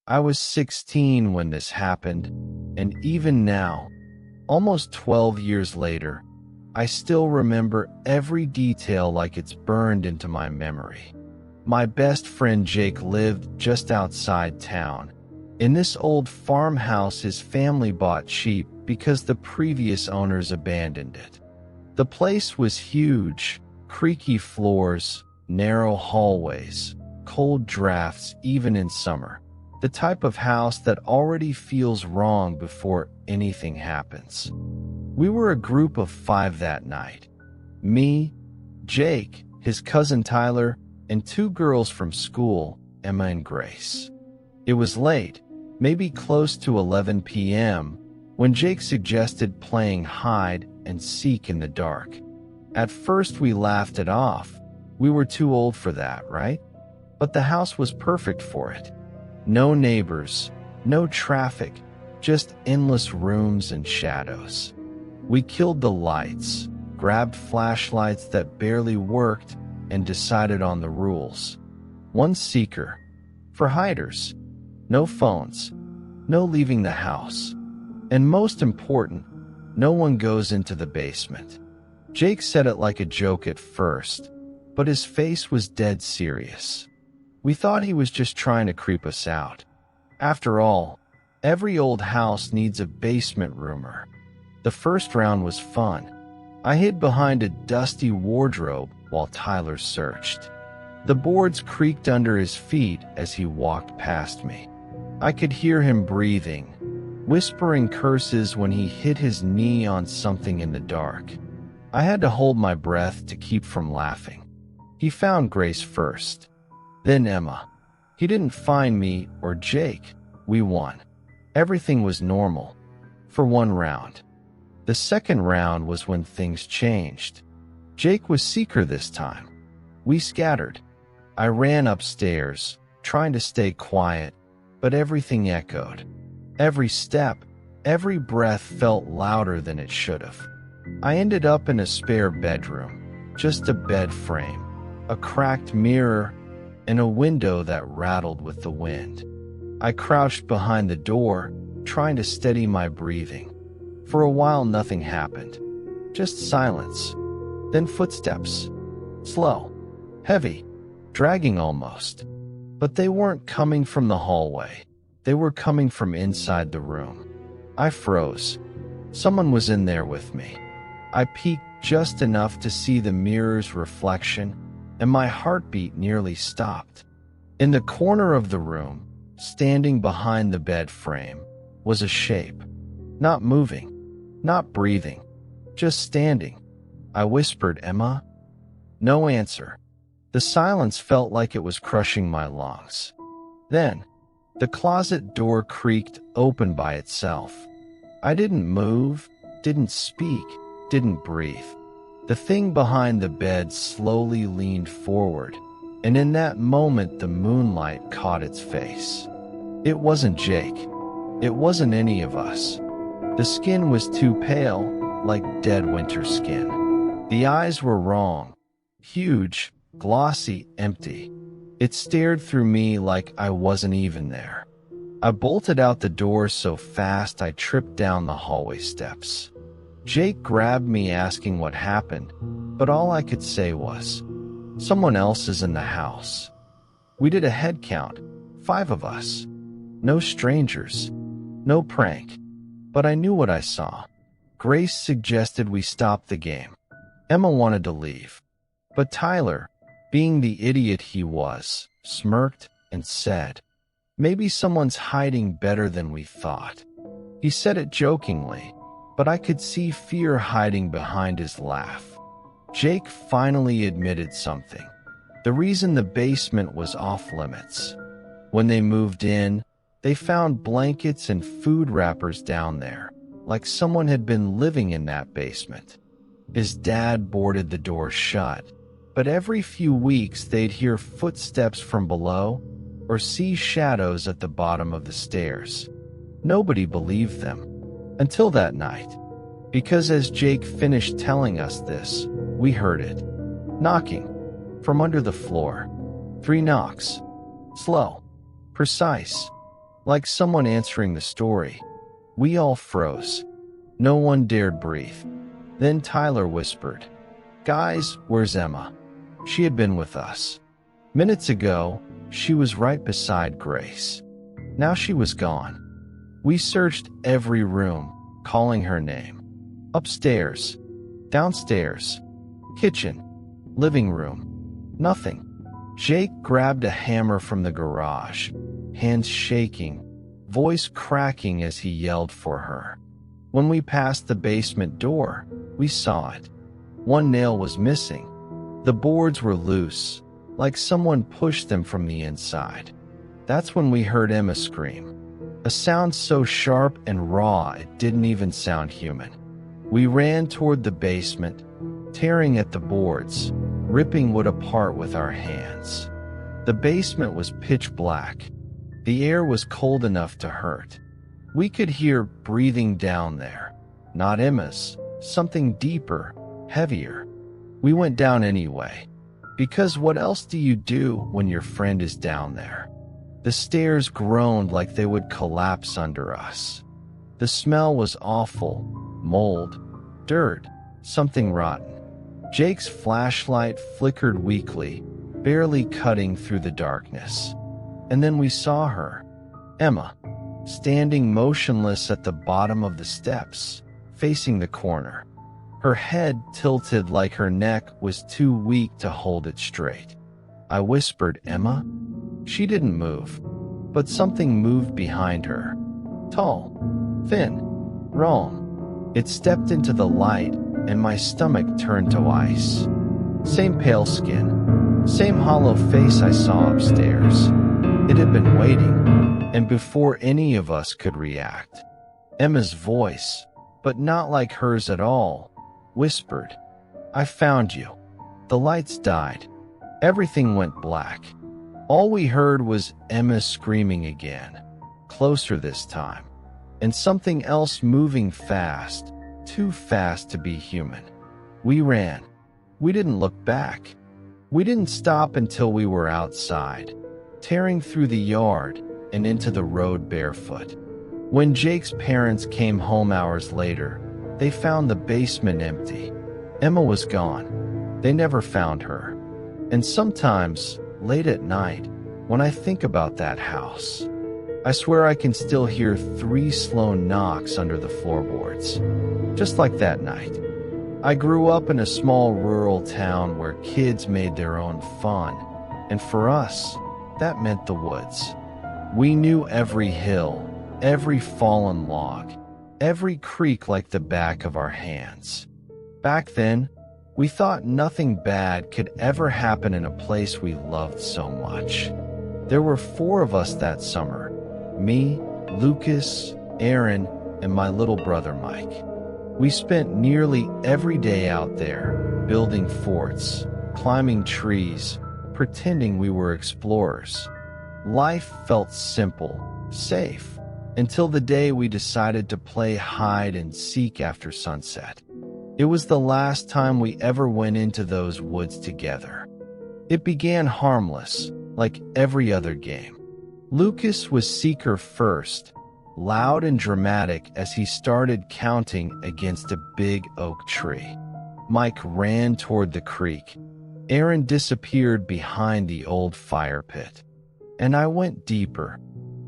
I was 16 when this happened, and even now, almost 12 years later, I still remember every detail like it's burned into my memory. My best friend Jake lived just outside town. In this old farmhouse his family bought cheap because the previous owners abandoned it. The place was huge, creaky floors, narrow hallways, cold drafts even in summer. The type of house that already feels wrong before anything happens. We were a group of 5 that night. Me, Jake, his cousin Tyler, and 2 girls from school, Emma and Grace. It was late, maybe close to 11 p.m., when Jake suggested playing hide and seek in the dark. At first we laughed it off. We were too old for that, right? But the house was perfect for it. No neighbors, no traffic, just endless rooms and shadows. We killed the lights, grabbed flashlights that barely worked, and decided on the rules. 1 seeker. For hiders. No phones. No leaving the house. And most important, no one goes into the basement. Jake said it like a joke at first, but his face was dead serious. We thought he was just trying to creep us out. After all, every old house needs a basement rumor. The first round was fun. I hid behind a dusty wardrobe while Tyler searched. The boards creaked under his feet as he walked past me. I could hear him breathing, whispering curses when he hit his knee on something in the dark. I had to hold my breath to keep from laughing. He found Grace first, then Emma. He didn't find me or Jake. We won. Everything was normal. For 1 round. The second round was when things changed. Jake was seeker this time. We scattered. I ran upstairs, trying to stay quiet, but everything echoed. Every step, every breath felt louder than it should have. I ended up in a spare bedroom, just a bed frame, a cracked mirror, and a window that rattled with the wind. I crouched behind the door, trying to steady my breathing. For a while nothing happened. Just silence. Then footsteps. Slow. Heavy. Dragging almost. But they weren't coming from the hallway. They were coming from inside the room. I froze. Someone was in there with me. I peeked just enough to see the mirror's reflection, and my heartbeat nearly stopped. In the corner of the room, standing behind the bed frame, was a shape. Not moving. Not breathing. Just standing. I whispered, "Emma?" No answer. The silence felt like it was crushing my lungs. Then, the closet door creaked open by itself. I didn't move, didn't speak, didn't breathe. The thing behind the bed slowly leaned forward, and in that moment the moonlight caught its face. It wasn't Jake. It wasn't any of us. The skin was too pale, like dead winter skin. The eyes were wrong. Huge, glossy, empty. It stared through me like I wasn't even there. I bolted out the door so fast I tripped down the hallway steps. Jake grabbed me asking what happened, but all I could say was, "Someone else is in the house." We did a head count, 5 of us. No strangers. No prank. But I knew what I saw. Grace suggested we stop the game. Emma wanted to leave. But Tyler, being the idiot he was, smirked and said, "Maybe someone's hiding better than we thought." He said it jokingly, but I could see fear hiding behind his laugh. Jake finally admitted something. The reason the basement was off limits. When they moved in, they found blankets and food wrappers down there, like someone had been living in that basement. His dad boarded the door shut, but every few weeks they'd hear footsteps from below or see shadows at the bottom of the stairs. Nobody believed them. Until that night. Because as Jake finished telling us this, we heard it. Knocking. From under the floor. 3 knocks. Slow. Precise. like someone answering the story. We all froze. No one dared breathe. Then Tyler whispered, "Guys, where's Emma?" She had been with us. Minutes ago, she was right beside Grace. Now she was gone. We searched every room, calling her name. Upstairs, downstairs, kitchen, living room. Nothing. Jake grabbed a hammer from the garage, hands shaking, voice cracking as he yelled for her. When we passed the basement door, we saw it. One nail was missing. The boards were loose, like someone pushed them from the inside. That's when we heard Emma scream. A sound so sharp and raw it didn't even sound human. We ran toward the basement, tearing at the boards, ripping wood apart with our hands. The basement was pitch black. The air was cold enough to hurt. We could hear breathing down there. Not Emma's, something deeper, heavier. We went down anyway. Because what else do you do when your friend is down there? The stairs groaned like they would collapse under us. The smell was awful. Mold, dirt, something rotten. Jake's flashlight flickered weakly, barely cutting through the darkness. And then we saw her, Emma, standing motionless at the bottom of the steps, facing the corner. Her head tilted like her neck was too weak to hold it straight. I whispered, "Emma?" She didn't move, but something moved behind her. Tall, thin, wrong. It stepped into the light, and my stomach turned to ice. Same pale skin, same hollow face I saw upstairs. It had been waiting, and before any of us could react, Emma's voice, but not like hers at all, whispered, "I found you." The lights died. Everything went black. All we heard was Emma screaming again, closer this time, and something else moving fast, too fast to be human. We ran. We didn't look back. We didn't stop until we were outside, tearing through the yard and into the road barefoot. When Jake's parents came home hours later, they found the basement empty. Emma was gone. They never found her. And sometimes, late at night, when I think about that house, I swear I can still hear 3 slow knocks under the floorboards. Just like that night. I grew up in a small rural town where kids made their own fun, and for us, that meant the woods. We knew every hill, every fallen log, every creek like the back of our hands. Back then, we thought nothing bad could ever happen in a place we loved so much. There were 4 of us that summer. Me, Lucas, Aaron, and my little brother Mike. We spent nearly every day out there, building forts, climbing trees, pretending we were explorers. Life felt simple, safe, until the day we decided to play hide and seek after sunset. It was the last time we ever went into those woods together. It began harmless, like every other game. Lucas was seeker first, loud and dramatic as he started counting against a big oak tree. Mike ran toward the creek. Aaron disappeared behind the old fire pit. And I went deeper,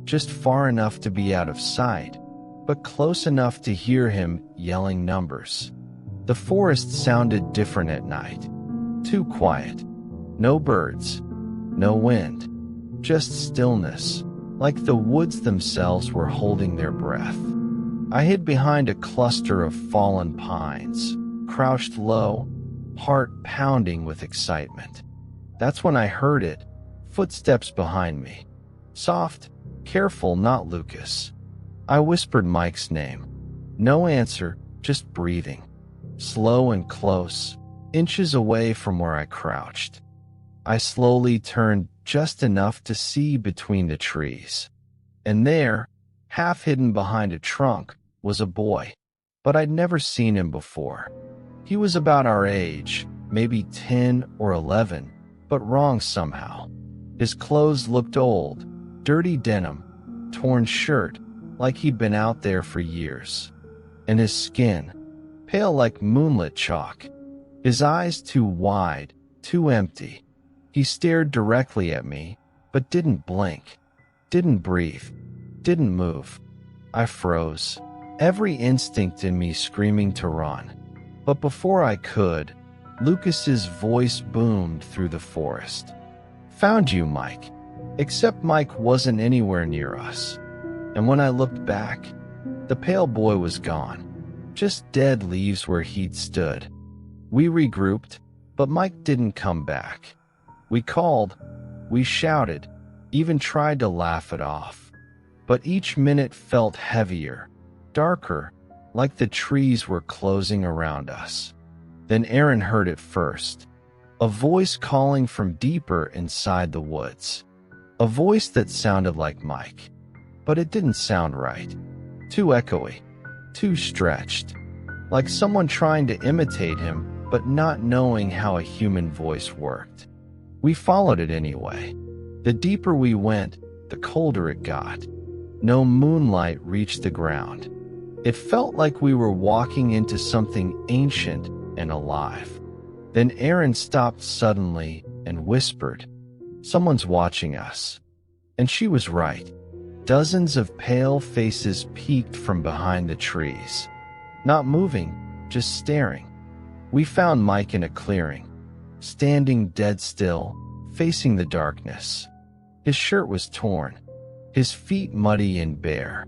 just far enough to be out of sight, but close enough to hear him yelling numbers. The forest sounded different at night. Too quiet. No birds. No wind. Just stillness, like the woods themselves were holding their breath. I hid behind a cluster of fallen pines, crouched low, heart pounding with excitement. That's when I heard it, footsteps behind me. Soft, careful, not Lucas. I whispered Mike's name. No answer, just breathing. Slow and close, inches away from where I crouched. I slowly turned just enough to see between the trees. And there, half hidden behind a trunk, was a boy. But I'd never seen him before. He was about our age, maybe 10 or 11, but wrong somehow. His clothes looked old, dirty denim, torn shirt, like he'd been out there for years. And his skin, pale like moonlit chalk. His eyes too wide, too empty. He stared directly at me, but didn't blink, didn't breathe, didn't move. I froze, every instinct in me screaming to run. But before I could, Lucas's voice boomed through the forest. "Found you, Mike." Except Mike wasn't anywhere near us. And when I looked back, the pale boy was gone, just dead leaves where he'd stood. We regrouped, but Mike didn't come back. We called, we shouted, even tried to laugh it off. But each minute felt heavier, darker, like the trees were closing around us. Then Aaron heard it first, a voice calling from deeper inside the woods. A voice that sounded like Mike, but it didn't sound right. Too echoey, too stretched, like someone trying to imitate him but not knowing how a human voice worked. We followed it anyway. The deeper we went, the colder it got. No moonlight reached the ground. It felt like we were walking into something ancient and alive. Then Aaron stopped suddenly and whispered, "Someone's watching us." And she was right. Dozens of pale faces peeked from behind the trees. Not moving, just staring. We found Mike in a clearing, standing dead still, facing the darkness. His shirt was torn, his feet muddy and bare,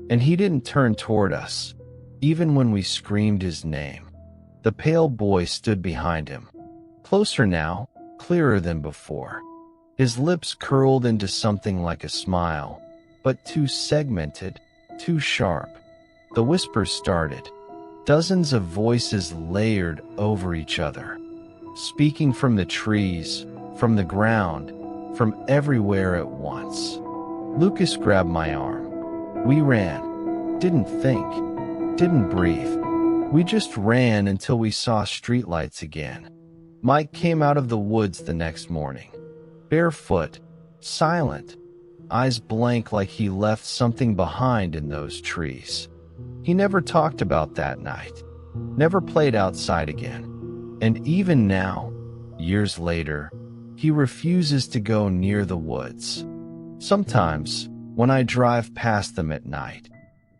and he didn't turn toward us, even when we screamed his name. The pale boy stood behind him, closer now, clearer than before. His lips curled into something like a smile, but too segmented, too sharp. The whispers started. Dozens of voices layered over each other, speaking from the trees, from the ground, from everywhere at once. Lucas grabbed my arm. We ran. Didn't think. Didn't breathe. We just ran until we saw streetlights again. Mike came out of the woods the next morning. Barefoot, silent, eyes blank like he left something behind in those trees. He never talked about that night, never played outside again. And even now, years later, he refuses to go near the woods. Sometimes, when I drive past them at night,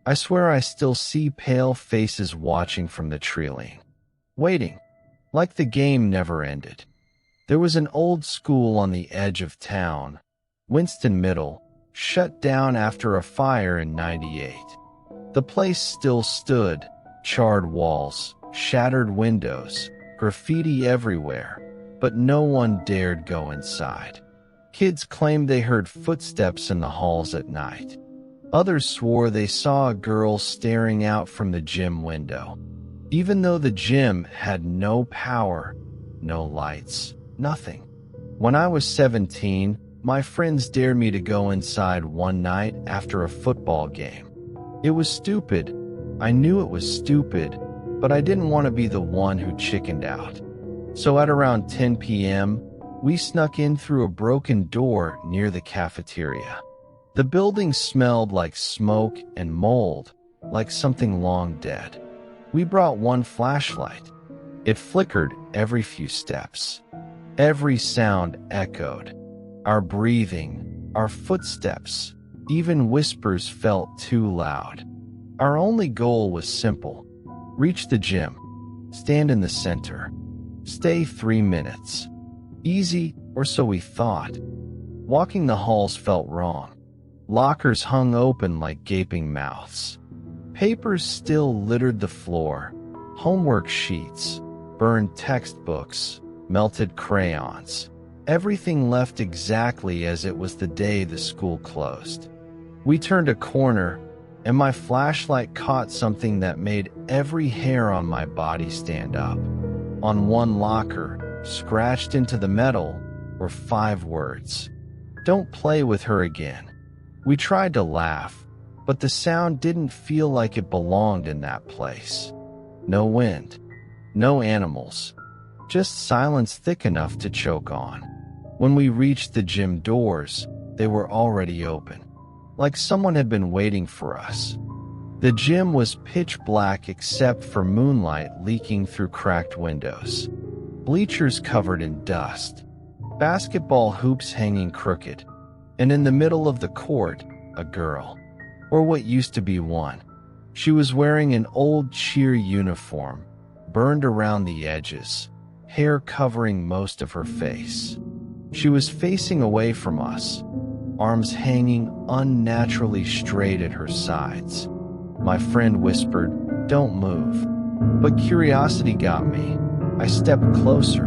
I swear I still see pale faces watching from the tree line, waiting, like the game never ended. There was an old school on the edge of town, Winston Middle, shut down after a fire in '98. The place still stood, charred walls, shattered windows, graffiti everywhere, but no one dared go inside. Kids claimed they heard footsteps in the halls at night. Others swore they saw a girl staring out from the gym window, even though the gym had no power, no lights. Nothing. When I was 17, my friends dared me to go inside one night after a football game. It was stupid. I knew it was stupid, but I didn't want to be the one who chickened out. So at around 10 p.m., we snuck in through a broken door near the cafeteria. The building smelled like smoke and mold, like something long dead. We brought one flashlight. It flickered every few steps. Every sound echoed. Our breathing, our footsteps, even whispers felt too loud. Our only goal was simple. Reach the gym. Stand in the center. Stay 3 minutes. Easy, or so we thought. Walking the halls felt wrong. Lockers hung open like gaping mouths. Papers still littered the floor. Homework sheets, burned textbooks, melted crayons. Everything left exactly as it was the day the school closed. We turned a corner, and my flashlight caught something that made every hair on my body stand up. On one locker, scratched into the metal, were 5 words. "Don't play with her again." We tried to laugh, but the sound didn't feel like it belonged in that place. No wind, no animals, just silence thick enough to choke on. When we reached the gym doors, they were already open. like someone had been waiting for us. The gym was pitch black except for moonlight leaking through cracked windows. Bleachers covered in dust. Basketball hoops hanging crooked. And in the middle of the court, a girl. Or what used to be one. She was wearing an old cheer uniform, burned around the edges, hair covering most of her face. She was facing away from us, arms hanging unnaturally straight at her sides. My friend whispered, "Don't move." But curiosity got me. I stepped closer.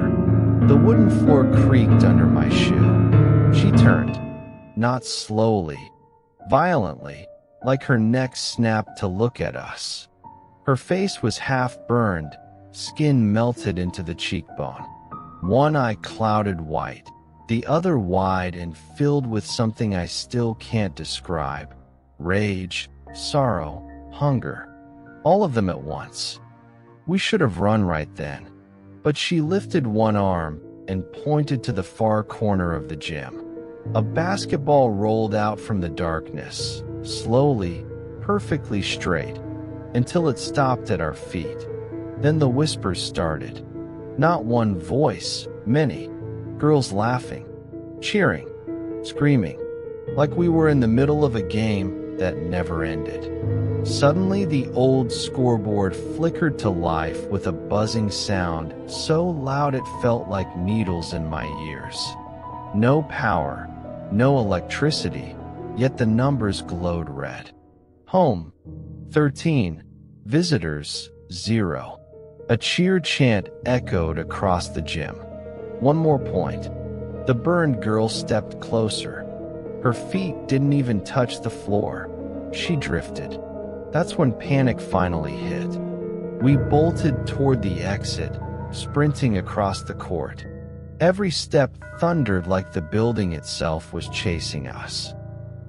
The wooden floor creaked under my shoe. She turned, not slowly, violently, like her neck snapped to look at us. Her face was half burned, skin melted into the cheekbone. One eye clouded white, the other wide and filled with something I still can't describe. Rage, sorrow, hunger, all of them at once. We should have run right then, but she lifted one arm and pointed to the far corner of the gym. A basketball rolled out from the darkness, slowly, perfectly straight, until it stopped at our feet. Then the whispers started. Not one voice, many. Girls laughing, cheering, screaming, like we were in the middle of a game that never ended. Suddenly, the old scoreboard flickered to life with a buzzing sound so loud it felt like needles in my ears. No power, no electricity, yet the numbers glowed red. Home, 13. Visitors, 0. A cheer chant echoed across the gym. One more point. The burned girl stepped closer. Her feet didn't even touch the floor. She drifted. That's when panic finally hit. We bolted toward the exit, sprinting across the court. Every step thundered like the building itself was chasing us.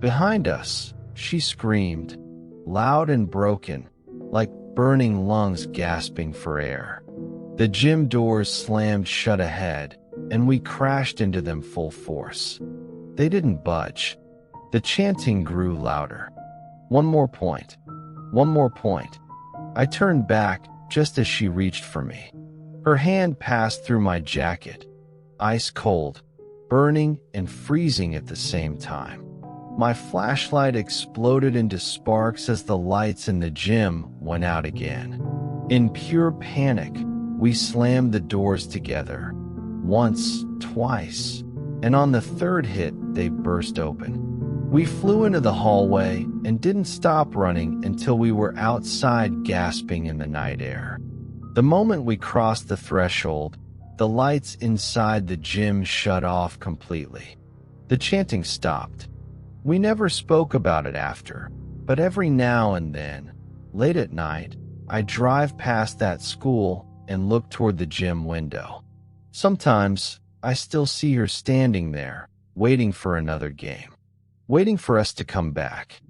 Behind us, she screamed, loud and broken, like burning lungs gasping for air. The gym doors slammed shut ahead, and we crashed into them full force. They didn't budge. The chanting grew louder. One more point. One more point. I turned back just as she reached for me. Her hand passed through my jacket, ice cold, burning and freezing at the same time. My flashlight exploded into sparks as the lights in the gym went out again. In pure panic, we slammed the doors together. Once, twice, and on the third hit, they burst open. We flew into the hallway and didn't stop running until we were outside gasping in the night air. The moment we crossed the threshold, the lights inside the gym shut off completely. The chanting stopped. We never spoke about it after, but every now and then, late at night, I drive past that school and look toward the gym window. Sometimes, I still see her standing there, waiting for another game. Waiting for us to come back.